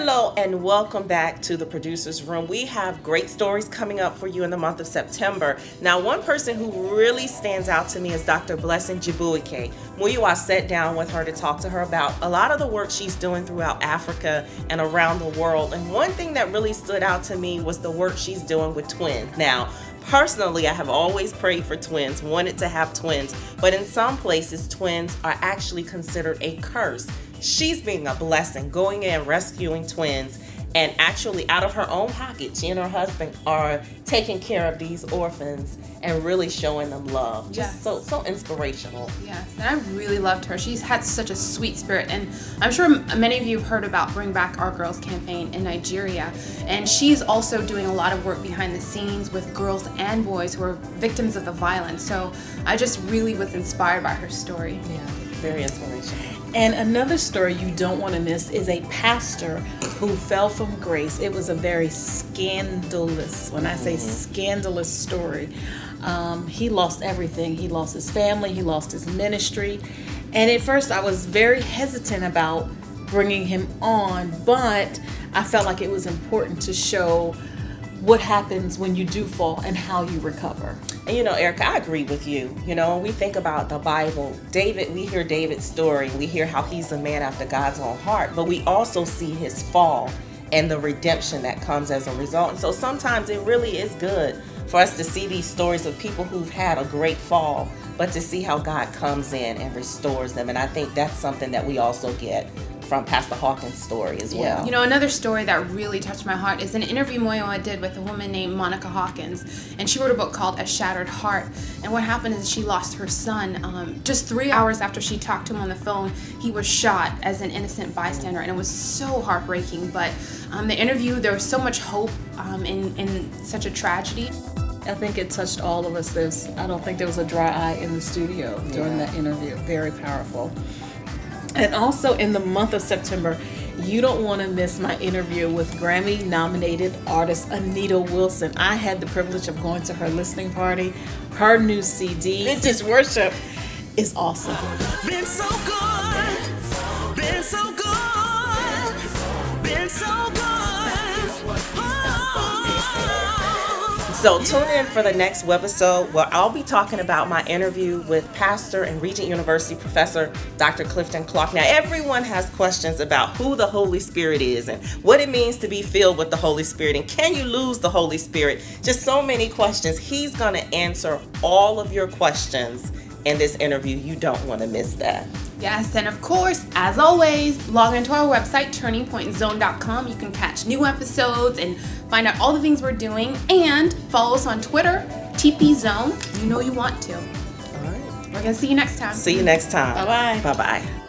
Hello and welcome back to the Producer's Room. We have great stories coming up for you in the month of September. Now, one person who really stands out to me is Dr. Blessing Jibuike. Muyiwa sat down with her to talk to her about a lot of the work she's doing throughout Africa and around the world. And one thing that really stood out to me was the work she's doing with twins. Now, personally, I have always prayed for twins, wanted to have twins, but in some places, twins are actually considered a curse. She's being a blessing, going in and rescuing twins, and actually out of her own pocket, she and her husband are taking care of these orphans and really showing them love. Just so inspirational. Yes, and I really loved her. She's had such a sweet spirit, and I'm sure many of you have heard about Bring Back Our Girls campaign in Nigeria, and she's also doing a lot of work behind the scenes with girls and boys who are victims of the violence. So I just really was inspired by her story. Yeah, very inspirational. And another story you don't want to miss is a pastor who fell from grace. It was a very scandalous, when I say scandalous story. He lost everything. He lost his family. He lost his ministry. And at first I was very hesitant about bringing him on, but I felt like it was important to show what happens when you do fall and how you recover. And you know, Erica, I agree with you. You know, when we think about the Bible, David, we hear David's story. We hear how he's a man after God's own heart, but we also see his fall and the redemption that comes as a result. And so sometimes it really is good for us to see these stories of people who've had a great fall, but to see how God comes in and restores them. And I think that's something that we also get from Pastor Hawkins' story as well. You know, another story that really touched my heart is an interview Muyiwa did with a woman named Monica Hawkins, and she wrote a book called AShattered Heart. And what happened is she lost her son. Just 3 hours after she talked to him on the phone, he was shot as an innocent bystander, and it was so heartbreaking. But the interview, there was so much hope in such a tragedy. I think it touched all of us. I don't think there was a dry eye in the studio during that interview. Very powerful. And also in the month of September, you don't want to miss my interview with Grammy-nominated artist Anita Wilson. I had the privilege of going to her listening party. Her new CD, Vintage Worship, is awesome. Been so good, been so good, been so good. So tune in for the next webisode where I'll be talking about my interview with pastor and Regent University professor Dr. Clifton Clark. Now, everyone has questions about who the Holy Spirit is and what it means to be filled with the Holy Spirit, and can you lose the Holy Spirit? Just so many questions. He's going to answer all of your questions in this interview. You don't want to miss that. Yes, and of course, as always, log into our website, turningpointzone.com. You can catch new episodes and find out all the things we're doing, and follow us on Twitter, TPZone. You know you want to. All right. We're going to see you next time. See you next time. Bye-bye. Bye-bye.